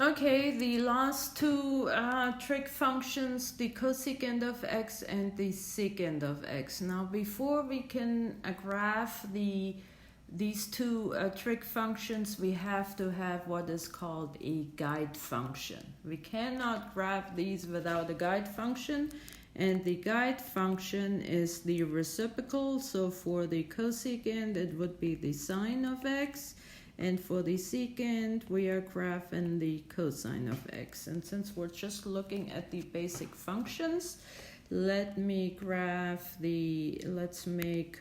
Okay, the last two trig functions, the cosecant of x and the secant of x. Now, before we can graph these two trig functions, we have to have what is called a guide function. We cannot graph these without a guide function, and the guide function is the reciprocal. So for the cosecant, it would be the sine of x. And for the secant, we are graphing the cosine of x. And since we're just looking at the basic functions, let me graph let's make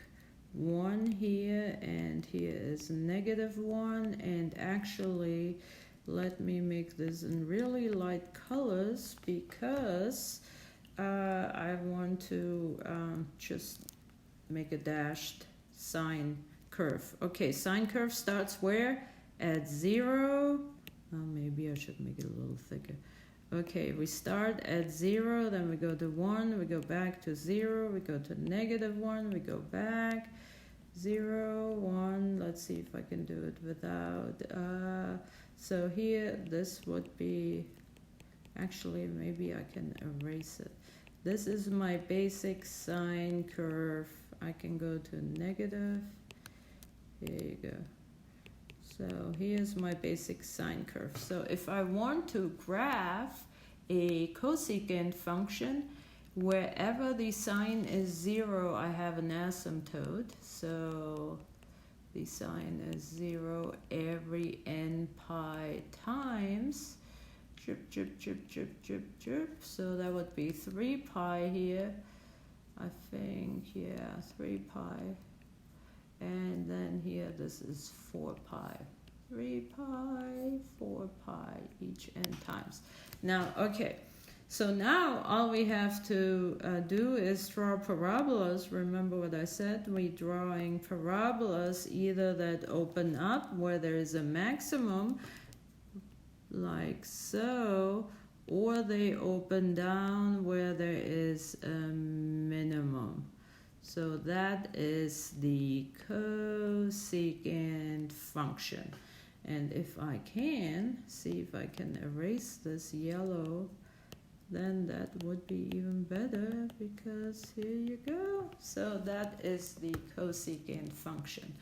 1 here, and here is -1. And actually, let me make this in really light colors because I want to just make a dashed sine curve. Okay, sine curve starts where? At 0. Oh, maybe I should make it a little thicker. Okay, we start at 0, then we go to 1, we go back to 0, we go to -1, we go back, 0, 1. Let's see if I can do it without. So here, this would be, actually, maybe I can erase it. This is my basic sine curve. I can go to negative. Here you go. So here's my basic sine curve. So if I want to graph a cosecant function, wherever the sine is 0, I have an asymptote. So the sine is 0 every n pi times. Chirp. So that would be 3 pi here. I think, yeah, 3 pi. And then here, this is 4 pi. 3 pi, 4 pi, each n times. Now, okay, so now all we have to do is draw parabolas. Remember what I said? We're drawing parabolas either that open up where there is a maximum, like so, or they open down where there is a minimum. So that is the cosecant function. And if I can, see if I can erase this yellow, then that would be even better, because here you go. So that is the cosecant function.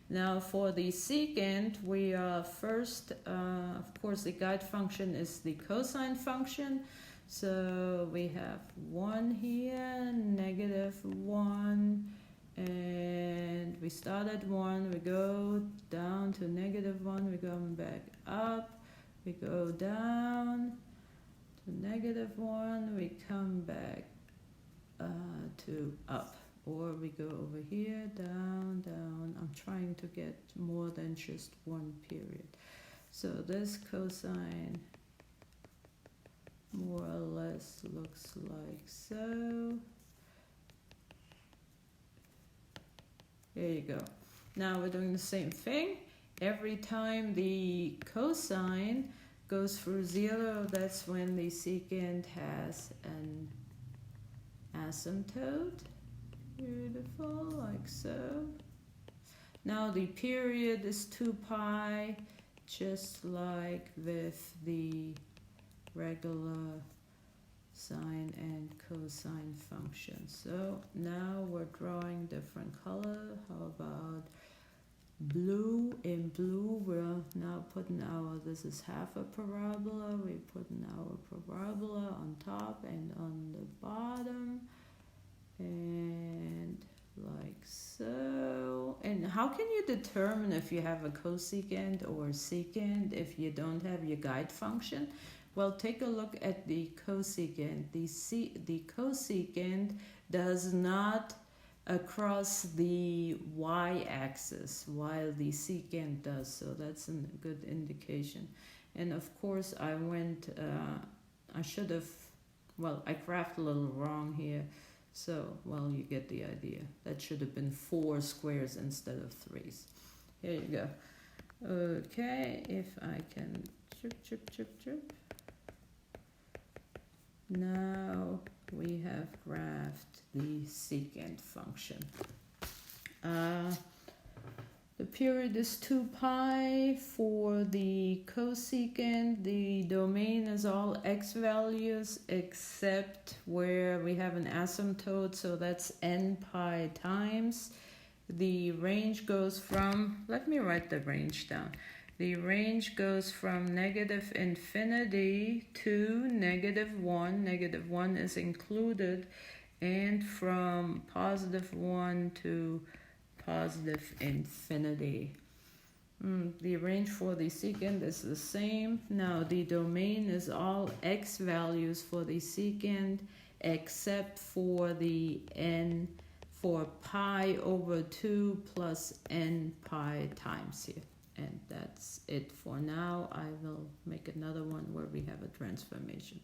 Now for the secant, we are first, of course, the guide function is the cosine function. So we have 1 here, -1, and we start at 1, we go down to -1, we go back up, we go down to -1, we come back to up, or we go over here, down. I'm trying to get more than just one period. So this cosine more or less looks like so. There you go. Now we're doing the same thing. Every time the cosine goes through 0, that's when the secant has an asymptote. Beautiful, like so. Now the period is 2 pi, just like with the regular sine and cosine functions. So now we're drawing different color. How about blue? In blue, we're now putting this is half a parabola. We're putting our parabola on top and on the bottom. And like so. And how can you determine if you have a cosecant or a secant if you don't have your guide function? Well, take a look at the cosecant. The cosecant does not cross the y-axis, while the secant does. So that's a good indication. And of course, I should have, well, I graphed a little wrong here. So, well, you get the idea. That should have been 4 squares instead of 3s. Here you go. Okay, if I can chirp. Now we have graphed the secant function. The period is 2 pi. For the cosecant, the domain is all x values except where we have an asymptote, so that's n pi times. The range goes from, let me write the range down. The range goes from negative infinity to -1. -1 is included, and from +1 to positive infinity. The range for the secant is the same. Now the domain is all x values for the secant except for the n, for pi over 2 plus n pi times here. And that's it for now. I will make another one where we have a transformation.